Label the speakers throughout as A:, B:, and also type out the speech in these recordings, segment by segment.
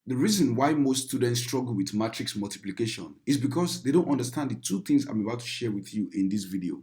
A: The reason why most students struggle with matrix multiplication is because they don't understand the two things I'm about to share with you in this video.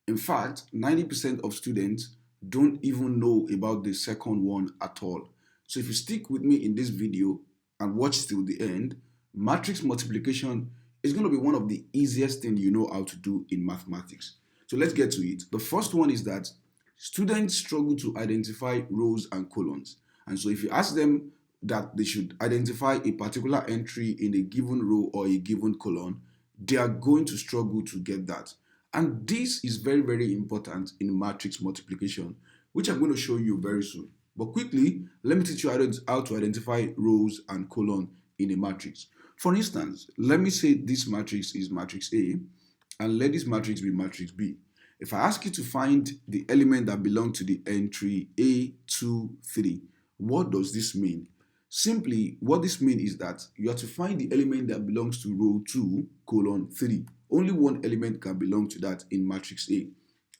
A: In fact, 90% of students don't even know about the second one at all. So if you stick with me in this video and watch till the end, matrix multiplication is going to be one of the easiest things you know how to do in mathematics. So let's get to it. The first one is that students struggle to identify rows and columns. And so if you ask them that they should identify a particular entry in a given row or a given column, they are going to struggle to get that. And this is very, very important in matrix multiplication, which I'm going to show you very soon. But quickly, let me teach you how to identify rows and columns in a matrix. For instance, let me say this matrix is matrix A, and let this matrix be matrix B. If I ask you to find the element that belongs to the entry A, 2, 3, what does this mean? Simply, what this means is that you have to find the element that belongs to row 2, column 3. Only one element can belong to that in matrix A.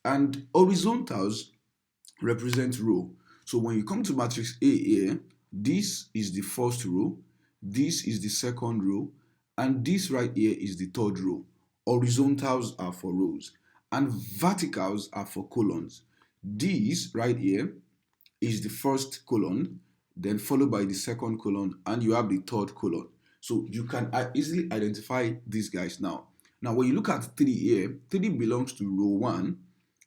A: And horizontals represent row. So when you come to matrix A here, this is the first row, this is the second row, and this right here is the third row. Horizontals are for rows, and verticals are for columns. This right here is the first column, then followed by the second column, and you have the third column. So you can easily identify these guys now. Now, when you look at 3 here, 3 belongs to row 1,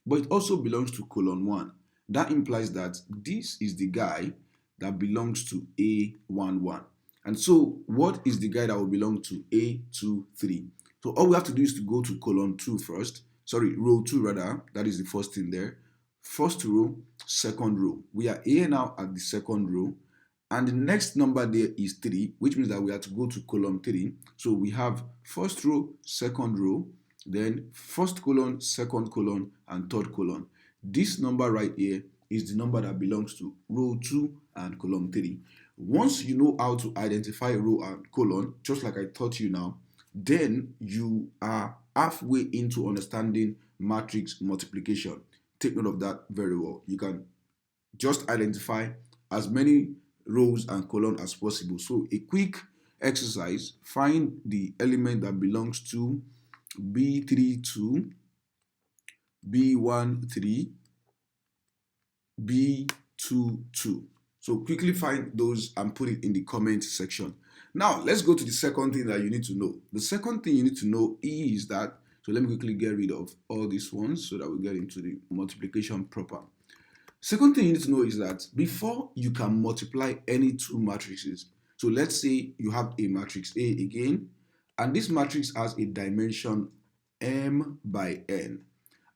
A: but it also belongs to column 1. That implies that this is the guy that belongs to A11. And so, what is the guy that will belong to A23? So, all we have to do is to go to column 2 first. Sorry, row 2 rather. That is the first thing there. First row, second row. We are here now at the second row. And the next number there is 3, which means that we have to go to column 3. So we have first row, second row, then first column, second column, and third column. This number right here is the number that belongs to row 2 and column 3. Once you know how to identify row and column, just like I taught you now, then you are halfway into understanding matrix multiplication. Take note of that very well. You can just identify as many rows and columns as possible. So a quick exercise, find the element that belongs to B32, B13, B22. So quickly find those and put it in the comment section. Now let's go to the second thing that you need to know. The second thing you need to know is that, so let me quickly get rid of all these ones so that we get into the multiplication proper. Second thing you need to know is that before you can multiply any two matrices, so let's say you have a matrix A again, and this matrix has a dimension m by n,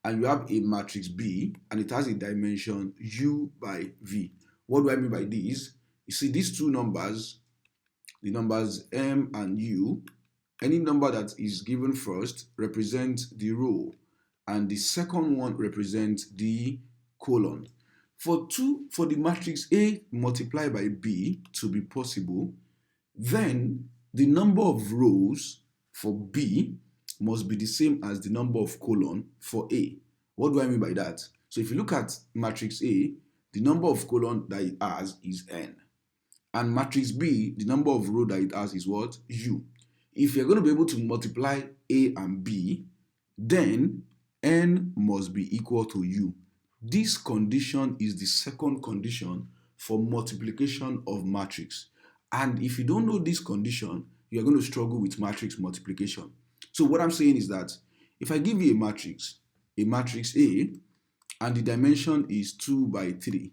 A: and you have a matrix B, and it has a dimension u by v. What do I mean by these? You see these two numbers, the numbers m and u, any number that is given first represents the row, and the second one represents the column. For the matrix A multiplied by B to be possible, then the number of rows for B must be the same as the number of columns for A. What do I mean by that? So if you look at matrix A, the number of columns that it has is n. And matrix B, the number of rows that it has is what? U. If you're going to be able to multiply A and B, then n must be equal to U. This condition is the second condition for multiplication of matrix. And if you don't know this condition, you're going to struggle with matrix multiplication. So what I'm saying is that if I give you a matrix A, and the dimension is 2 by 3,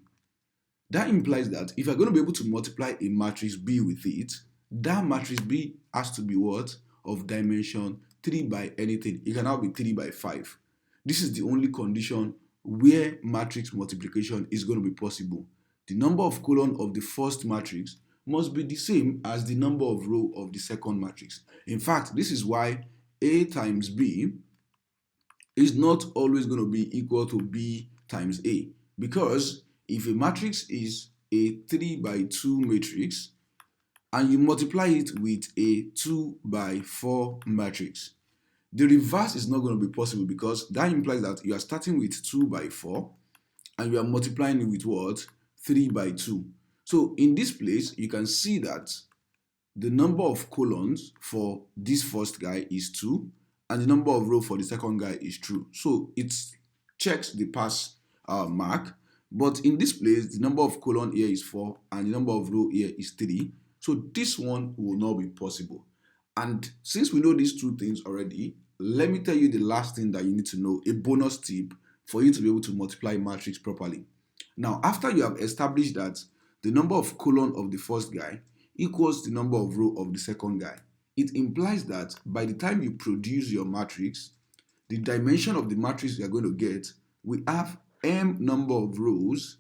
A: that implies that if you're going to be able to multiply a matrix B with it, that matrix B has to be what? Of dimension 3 by anything. It can now be 3 by 5. This is the only condition where matrix multiplication is going to be possible. The number of columns of the first matrix must be the same as the number of rows of the second matrix. In fact, this is why A times B is not always going to be equal to B times A. Because if a matrix is a 3 by 2 matrix and you multiply it with a 2 by 4 matrix, the reverse is not going to be possible, because that implies that you are starting with 2 by 4 and you are multiplying it with what? 3 by 2. So in this place, you can see that the number of columns for this first guy is 2, and the number of rows for the second guy is true. So it checks the pass mark. But in this place, the number of column here is 4 and the number of row here is 3. So this one will not be possible. And since we know these two things already, let me tell you the last thing that you need to know, a bonus tip for you to be able to multiply matrix properly. Now, after you have established that the number of column of the first guy equals the number of row of the second guy, it implies that by the time you produce your matrix, the dimension of the matrix you are going to get, we have m number of rows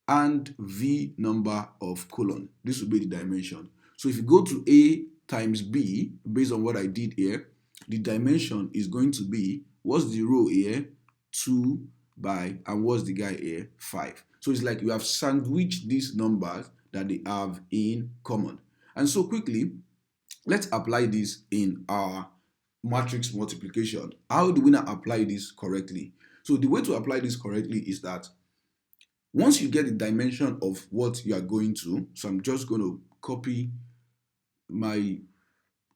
A: and v number of column. This will be the dimension. So if you go to A times B, based on what I did here, the dimension is going to be, what's the row here? 2 by, and what's the guy here? 5. So it's like you have sandwiched these numbers that they have in common. And so quickly, let's apply this in our matrix multiplication. How do we now apply this correctly? So the way to apply this correctly is that once you get the dimension of what you are going to, so I'm just going to copy my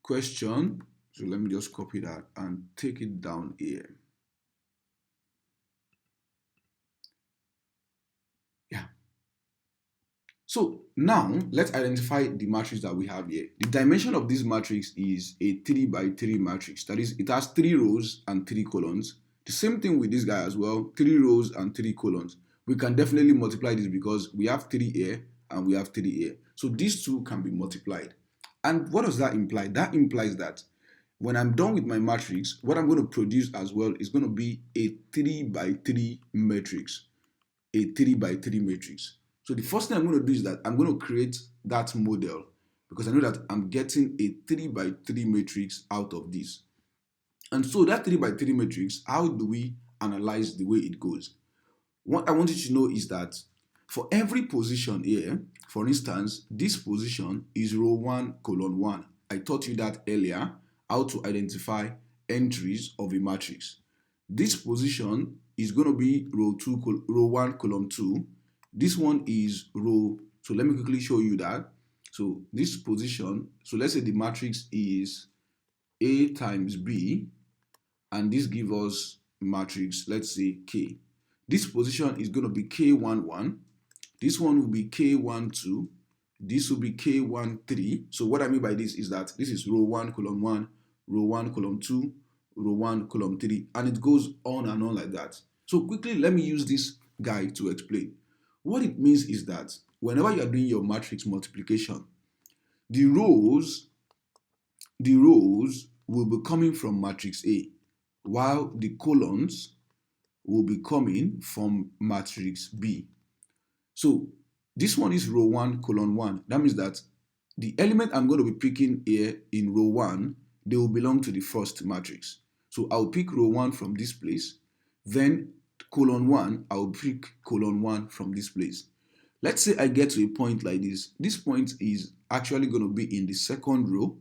A: question. So let me just copy that and take it down here. Yeah. So now let's identify the matrix that we have here. The dimension of this matrix is a 3 by 3 matrix. That is, it has 3 rows and 3 columns. The same thing with this guy as well, 3 rows and 3 columns. We can definitely multiply this because we have 3 here and we have 3 here. So these two can be multiplied. And what does that imply? That implies that when I'm done with my matrix, what I'm going to produce as well is going to be a 3 by 3 matrix. A 3 by 3 matrix. So the first thing I'm going to do is that I'm going to create that model because I know that I'm getting a 3 by 3 matrix out of this. And so that 3 by 3 matrix, how do we analyze the way it goes? What I want you to know is that for every position here, for instance, this position is row 1, column 1. I taught you that earlier, how to identify entries of a matrix. This position is going to be row 1, column 2. This one is row, so let me quickly show you that. So this position, so let's say the matrix is A times B, and this gives us matrix, let's say K. This position is going to be K11. This one will be K12. This will be K13. So what I mean by this is that this is row 1, column 1, row 1, column 2, row 1, column 3, and it goes on and on like that. So quickly, let me use this guy to explain. What it means is that whenever you are doing your matrix multiplication, the rows will be coming from matrix A, while the columns will be coming from matrix B. So this one is row 1, column 1. That means that the element I'm going to be picking here in row 1, they will belong to the first matrix. So I'll pick row 1 from this place. Then column 1, I'll pick column 1 from this place. Let's say I get to a point like this. This point is actually going to be in the second row,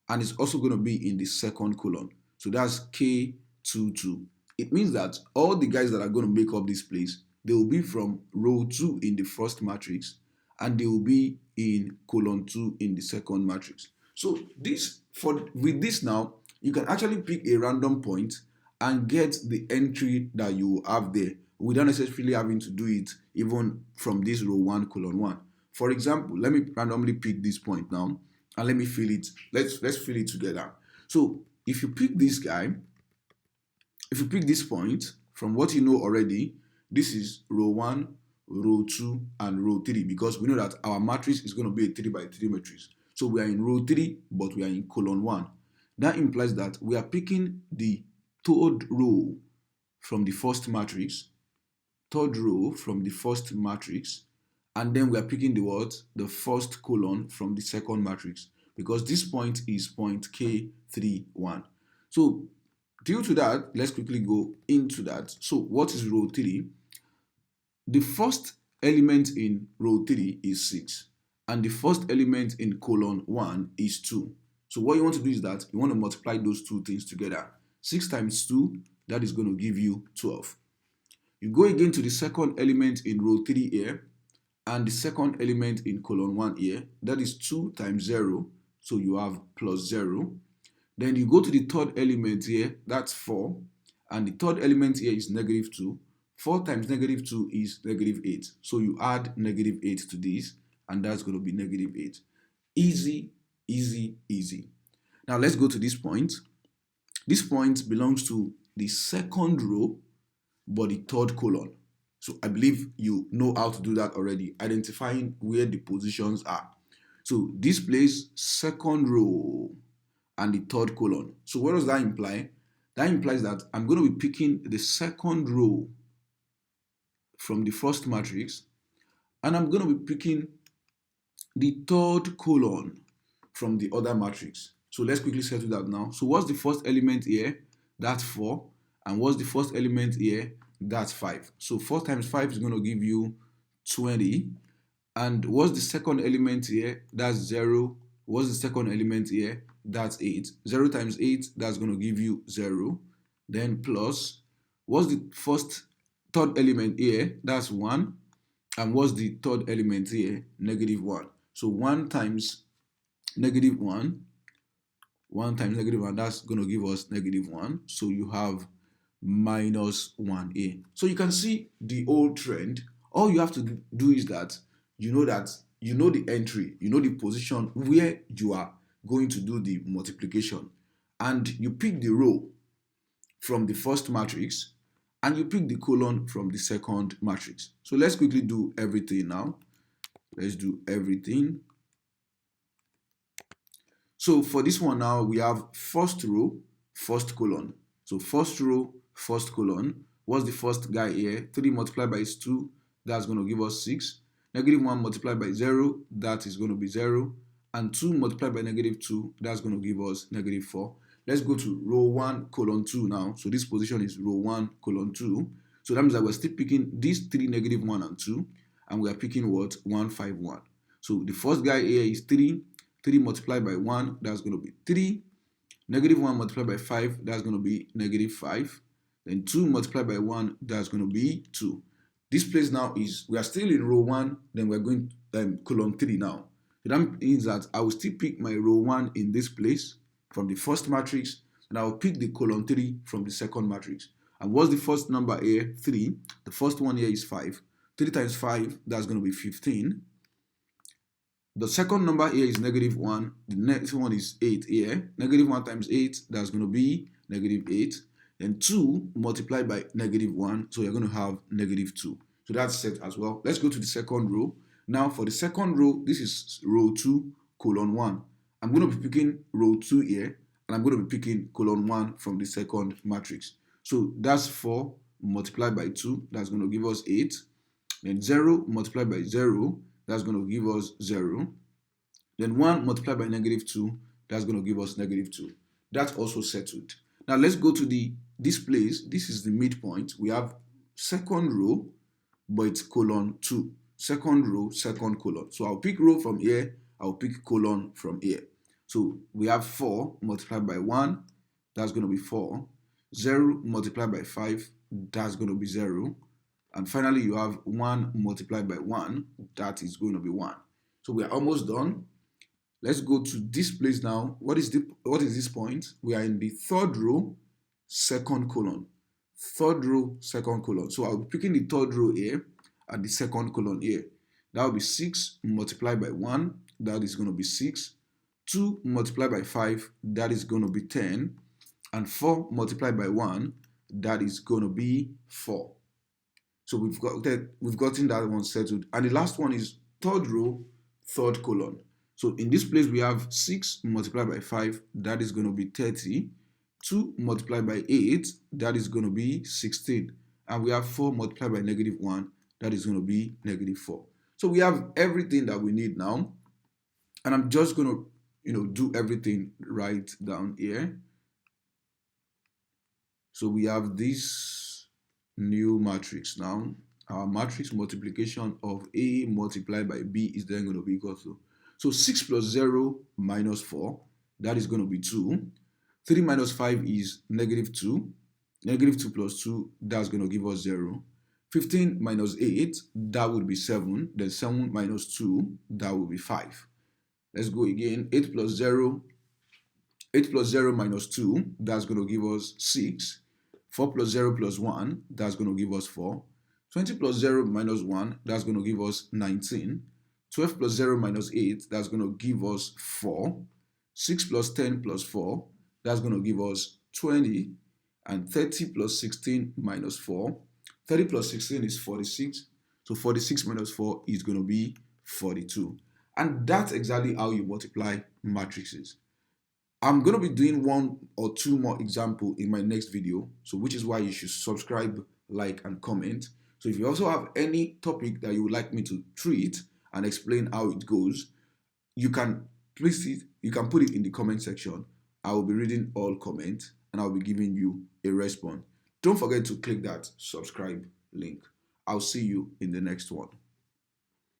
A: and it's also going to be in the second column. So that's K22. It means that all the guys that are going to make up this place, they will be from row 2 in the first matrix, and they will be in column 2 in the second matrix. So with this now, you can actually pick a random point and get the entry that you have there without necessarily having to do it even from this row 1, column 1. For example, let me randomly pick this point now, and let me fill it. Let's fill it together. So if you pick this guy, if you pick this point, from what you know already, this is row 1, row 2, and row 3, because we know that our matrix is going to be a 3 by 3 matrix. So we are in row 3, but we are in column 1. That implies that we are picking the third row from the first matrix, and then we are picking the what? The first column from the second matrix, because this point is point K31. So due to that, let's quickly go into that. So what is row 3? The first element in row 3 is 6, and the first element in column 1 is 2. So what you want to do is that you want to multiply those two things together. 6 times 2, that is going to give you 12. You go again to the second element in row 3 here, and the second element in column 1 here, that is 2 times 0. So you have plus 0. Then you go to the third element here, that's 4. And the third element here is negative 2. 4 times negative 2 is negative 8. So you add negative 8 to this, and that's going to be negative 8. Easy, easy, easy. Now let's go to this point. This point belongs to the second row, but the third column. So I believe you know how to do that already, identifying where the positions are. So this place, second row and the third column. So what does that imply? That implies that I'm going to be picking the second row from the first matrix, and I'm going to be picking the third column from the other matrix. So let's quickly settle that now. So what's the first element here? That's 4. And what's the first element here? That's 5. So 4 times 5 is going to give you 20. And what's the second element here? That's 0. What's the second element here? That's 8. 0 times 8, that's going to give you 0. Then plus, what's the third element here? That's 1. And what's the third element here? Negative 1. So 1 times negative 1. 1 times negative 1, that's going to give us negative 1. So you have minus 1 here. So you can see the old trend. All you have to do is that you know the entry, you know the position where you are going to do the multiplication, and you pick the row from the first matrix and you pick the column from the second matrix. So let's quickly do everything now. Let's do everything. So for this one now, we have first row, first column. So first row, first column. What's the first guy here? 3 multiplied by 2, that's going to give us 6. Negative 1 multiplied by 0, that is going to be 0. And 2 multiplied by negative 2, that's going to give us negative 4. Let's go to row 1, column 2 now. So this position is row 1, column 2. So that means that we're still picking these 3, negative 1 and 2. And we are picking what? 1, 5, 1. So the first guy here is 3. 3 multiplied by 1, that's going to be 3. Negative 1 multiplied by 5, that's going to be negative 5. Then 2 multiplied by 1, that's going to be 2. This place now is, we are still in row 1, then we're going column 3 now. So that means that I will still pick my row 1 in this place from the first matrix, and I will pick the column 3 from the second matrix. And what's the first number here? 3. The first one here is 5. 3 times 5, that's going to be 15. The second number here is negative 1. The next one is 8 here. Negative 1 times 8, that's going to be negative 8. Then 2 multiplied by negative 1, so you're going to have negative 2. So that's set as well. Let's go to the second row. Now for the second row, this is row 2, column 1. I'm going to be picking row 2 here, and I'm going to be picking column 1 from the second matrix. So that's 4 multiplied by 2, that's going to give us 8. Then 0 multiplied by 0, that's going to give us 0. Then 1 multiplied by negative 2, that's going to give us negative 2. That's also settled. Now let's go to this place. This is the midpoint. We have second row, but it's column 2. Second row, second column. So I'll pick row from here. I'll pick column from here. So we have 4 multiplied by 1. That's going to be 4. 0 multiplied by 5. That's going to be 0. And finally, you have 1 multiplied by 1. That is going to be 1. So we are almost done. Let's go to this place now. What is this point? We are in the third row, second column. Third row, second column. So I'll be picking the third row here and the second column here. That will be 6 multiplied by 1. That is going to be 6. 2 multiplied by 5. That is going to be 10. And 4 multiplied by 1. That is going to be 4. So we've gotten that one settled. And the last one is third row, third column. So in this place, we have 6 multiplied by 5. That is going to be 30. 2 multiplied by 8. That is going to be 16. And we have 4 multiplied by negative 1. That is going to be negative 4. So we have everything that we need now. And I'm just going to, do everything right down here. So we have this new matrix now. Our matrix multiplication of A multiplied by B is then going to be equal to. So 6 plus 0 minus 4, that is going to be 2. 3 minus 5 is negative 2. Negative 2 plus 2, that's going to give us 0. 15 minus 8, that would be 7. Then 7 minus 2, that will be 5. Let's go again. 8 plus 0 minus 2, that's going to give us 6. 4 plus 0 plus 1, that's going to give us 4. 20 plus 0 minus 1, that's going to give us 19. 12 plus 0 minus 8, that's going to give us 4. 6 plus 10 plus 4, that's going to give us 20. And 30 plus 16 minus 4. 30 plus 16 is 46. So 46 minus 4 is going to be 42. And that's exactly how you multiply matrices. I'm going to be doing 1 or 2 more examples in my next video, so which is why you should subscribe, like, and comment. So if you also have any topic that you would like me to treat and explain how it goes, you can place it, you can put it in the comment section. I will be reading all comments and I'll be giving you a response. Don't forget to click that subscribe link. I'll see you in the next one.